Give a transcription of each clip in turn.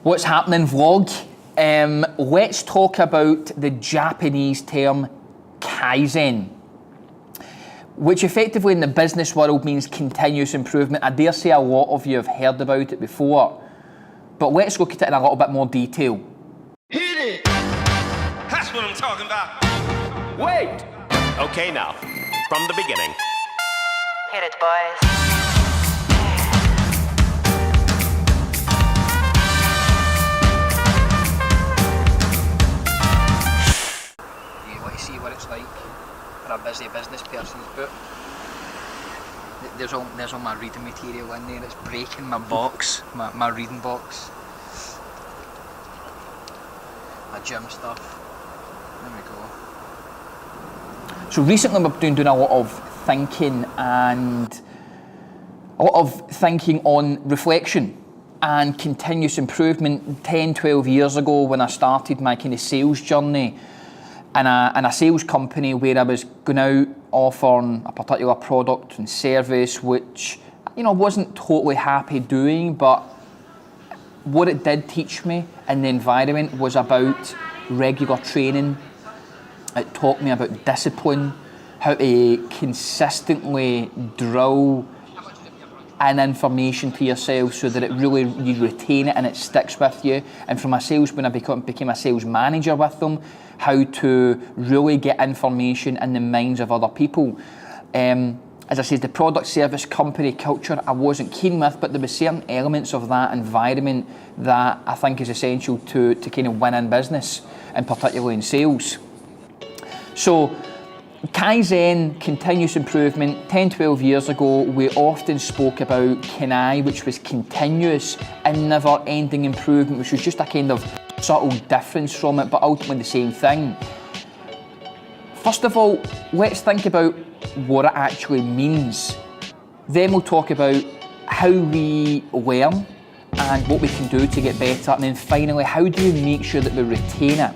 What's happening, vlog? Let's talk about the Japanese term Kaizen, which effectively in the business world means continuous improvement. I dare say a lot of you have heard about it before, but let's look at it in a little bit more detail. Hit it! That's what I'm talking about. Wait! Okay, now, from the beginning. Hit it, boys. You want to see what it's like for a busy business person's book? There's all my reading material in there. It's breaking my box, my reading box. My gym stuff. There we go. So recently we've been doing a lot of thinking on reflection and continuous improvement. 10, 12 years ago when I started my kind of sales journey in a sales company where I was going out offering a particular product and service which, I wasn't totally happy doing, but what it did teach me in the environment was about regular training. It taught me about discipline, how to consistently drill in information to yourself so that you retain it and it sticks with you. And from a sales, when I became a sales manager with them, how to really get information in the minds of other people. As I said, the product service company culture I wasn't keen with, but there were certain elements of that environment that I think is essential to kind of win in business, and particularly in sales. So Kaizen, continuous improvement, 10, 12 years ago, we often spoke about Kenai, which was continuous and never ending improvement, which was just a kind of subtle difference from it, but ultimately the same thing. First of all, let's think about what it actually means. Then we'll talk about how we learn and what we can do to get better. And then finally, how do we make sure that we retain it?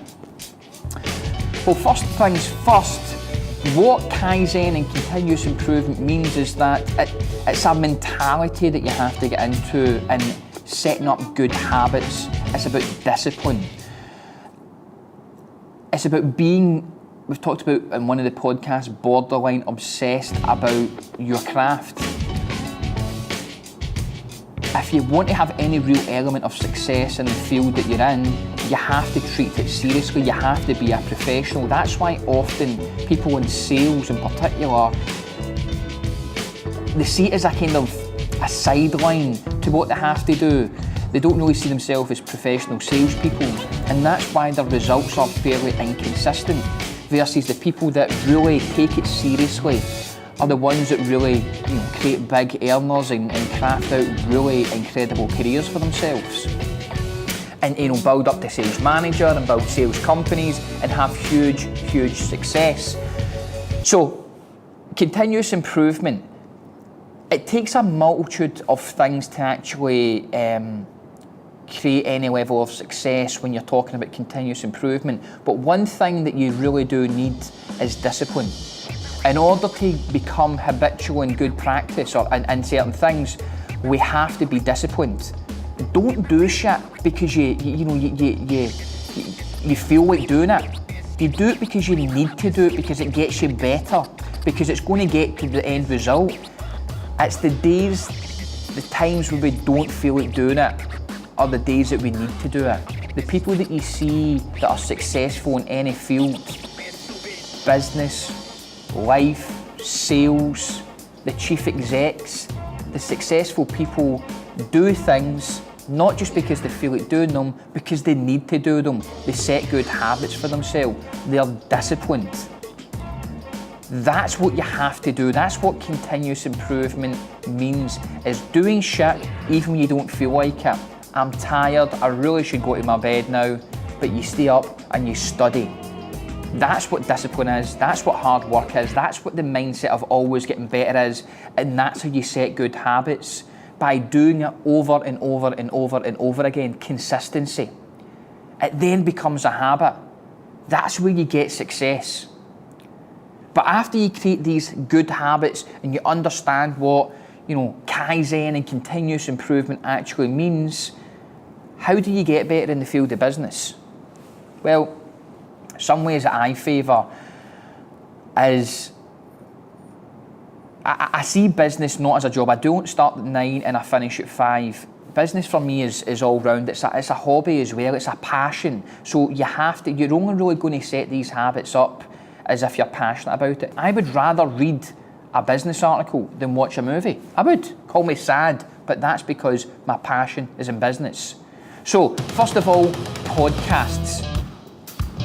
Well, first things first, what Kaizen and continuous improvement means is that it's a mentality that you have to get into and setting up good habits. It's about discipline. It's about being, we've talked about in one of the podcasts, borderline obsessed about your craft. If you want to have any real element of success in the field that you're in, you have to treat it seriously, you have to be a professional. That's why often people in sales in particular, they see it as a kind of a sideline to what they have to do. They don't really see themselves as professional salespeople, and that's why their results are fairly inconsistent, versus the people that really take it seriously are the ones that really create big earners and craft out really incredible careers for themselves. And build up to sales manager and build sales companies and have huge success. So, continuous improvement. It takes a multitude of things to actually create any level of success when you're talking about continuous improvement. But one thing that you really do need is discipline. In order to become habitual in good practice or in certain things, we have to be disciplined. Don't do shit because you feel like doing it. You do it because you need to do it, because it gets you better, because it's going to get to the end result. It's the times where we don't feel like doing it are the days that we need to do it. The people that you see that are successful in any field, business, life, sales, the chief execs, the successful people do things not just because they feel like doing them, because they need to do them. They set good habits for themselves. They're disciplined. That's what you have to do. That's what continuous improvement means, is doing shit even when you don't feel like it. I'm tired, I really should go to my bed now, but you stay up and you study. That's what discipline is, that's what hard work is, that's what the mindset of always getting better is, and that's how you set good habits, by doing it over and over and over and over again, consistency. It then becomes a habit. That's where you get success. But after you create these good habits and you understand what Kaizen and continuous improvement actually means, How do you get better in the field of business? Well, some ways that I favour is I see business not as a job. I don't start at 9 and I finish at 5. Business for me is all round. It's a hobby as well. It's a passion. So you're only really going to set these habits up as if you're passionate about it. I would rather read a business article than watch a movie. I would. Call me sad, but that's because my passion is in business. So, first of all, podcasts.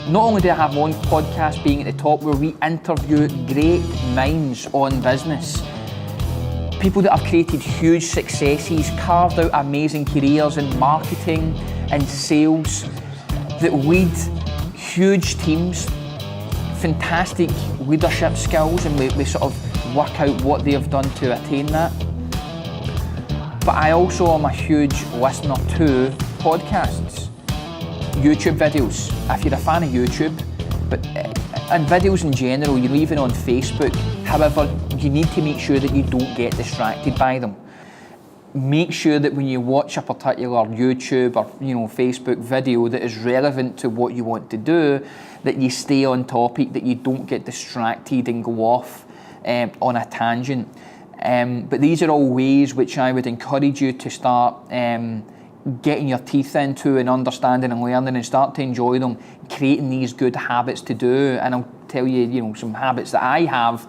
Not only do I have my own podcast being at the top where we interview great minds on business, people that have created huge successes, carved out amazing careers in marketing and sales, that lead huge teams, fantastic leadership skills, and we sort of work out what they have done to attain that. But I also am a huge listener to podcasts, YouTube videos, if you're a fan of YouTube, and videos in general, even on Facebook. However, you need to make sure that you don't get distracted by them. Make sure that when you watch a particular YouTube or Facebook video that is relevant to what you want to do, that you stay on topic, that you don't get distracted and go off on a tangent. But these are all ways which I would encourage you to start getting your teeth into and understanding and learning, and start to enjoy them, creating these good habits to do. And I'll tell you, some habits that I have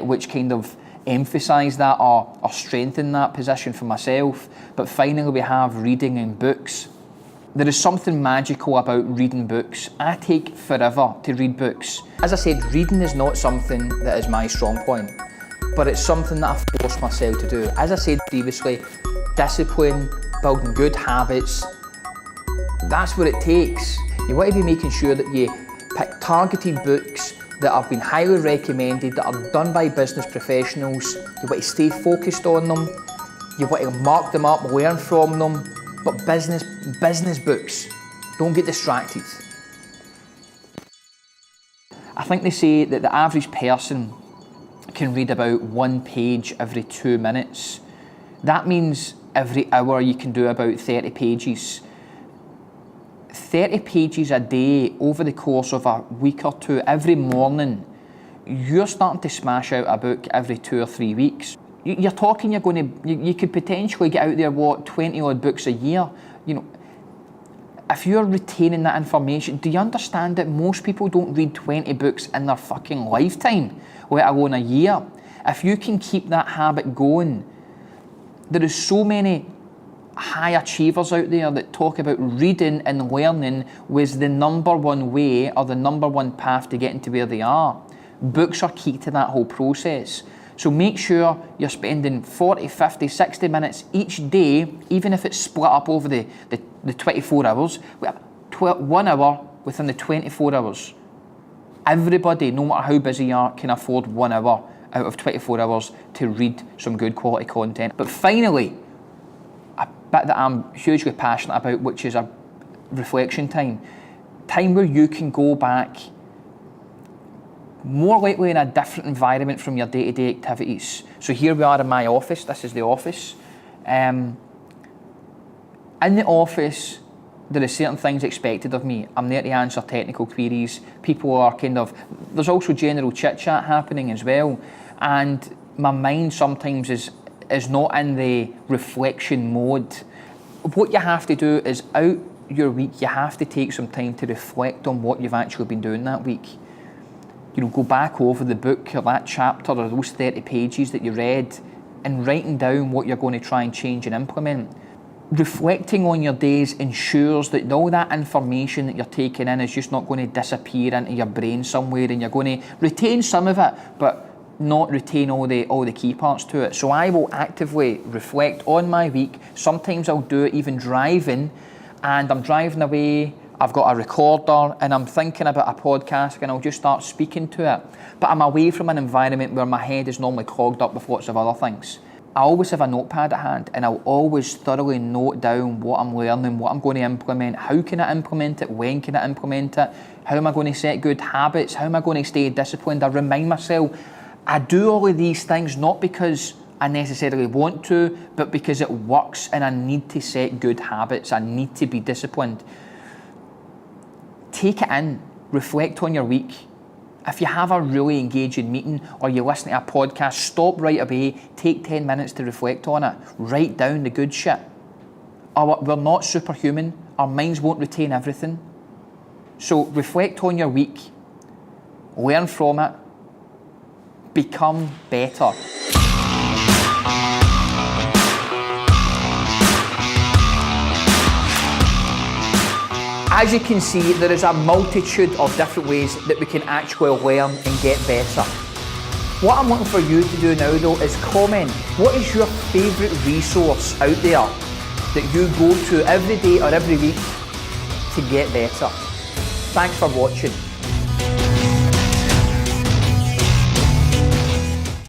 which kind of emphasise that or strengthen that position for myself. But finally, we have reading and books. There is something magical about reading books. I take forever to read books. As I said, reading is not something that is my strong point, but it's something that I force myself to do. As I said previously, discipline, building good habits, that's what it takes. You want to be making sure that you pick targeted books that have been highly recommended, that are done by business professionals. You want to stay focused on them. You want to mark them up, learn from them. But business books, don't get distracted. I think they say that the average person can read about 1 page every 2 minutes. That means every hour you can do about 30 pages. 30 pages a day over the course of a week or two, every morning, you're starting to smash out a book every 2 or 3 weeks. You're talking, you could potentially get out there, 20 odd books a year. If you're retaining that information, do you understand that most people don't read 20 books in their fucking lifetime, let alone a year? If you can keep that habit going, there is so many high achievers out there that talk about reading and learning was the number one way or the number one path to getting to where they are. Books are key to that whole process. So make sure you're spending 40, 50, 60 minutes each day, even if it's split up over the 24 hours, 1 hour within the 24 hours. Everybody, no matter how busy you are, can afford 1 hour out of 24 hours to read some good quality content. But finally, a bit that I'm hugely passionate about, which is a reflection time. Time where you can go back more likely in a different environment from your day-to-day activities. So here we are in my office. This is the office. In the office, there are certain things expected of me. I'm there to answer technical queries. People are there's also general chit-chat happening as well. And my mind sometimes is not in the reflection mode. What you have to do is out your week, you have to take some time to reflect on what you've actually been doing that week. Go back over the book or that chapter or those 30 pages that you read and writing down what you're going to try and change and implement. Reflecting on your days ensures that all that information that you're taking in is just not going to disappear into your brain somewhere, and you're going to retain some of it, but not retain all the key parts to it. So I will actively reflect on my week. Sometimes I'll do it even driving, and I'm driving away, I've got a recorder and I'm thinking about a podcast and I'll just start speaking to it. But I'm away from an environment where my head is normally clogged up with lots of other things. I always have a notepad at hand and I'll always thoroughly note down what I'm learning, what I'm going to implement, how can I implement it, when can I implement it, how am I going to set good habits, how am I going to stay disciplined. I remind myself, I do all of these things not because I necessarily want to, but because it works and I need to set good habits, I need to be disciplined. Take it in, reflect on your week. If you have a really engaging meeting or you listen to a podcast, stop right away, take 10 minutes to reflect on it. Write down the good shit. We're not superhuman. Our minds won't retain everything. So reflect on your week, learn from it, become better. As you can see, there is a multitude of different ways that we can actually learn and get better. What I'm looking for you to do now though is comment. What is your favourite resource out there that you go to every day or every week to get better? Thanks for watching.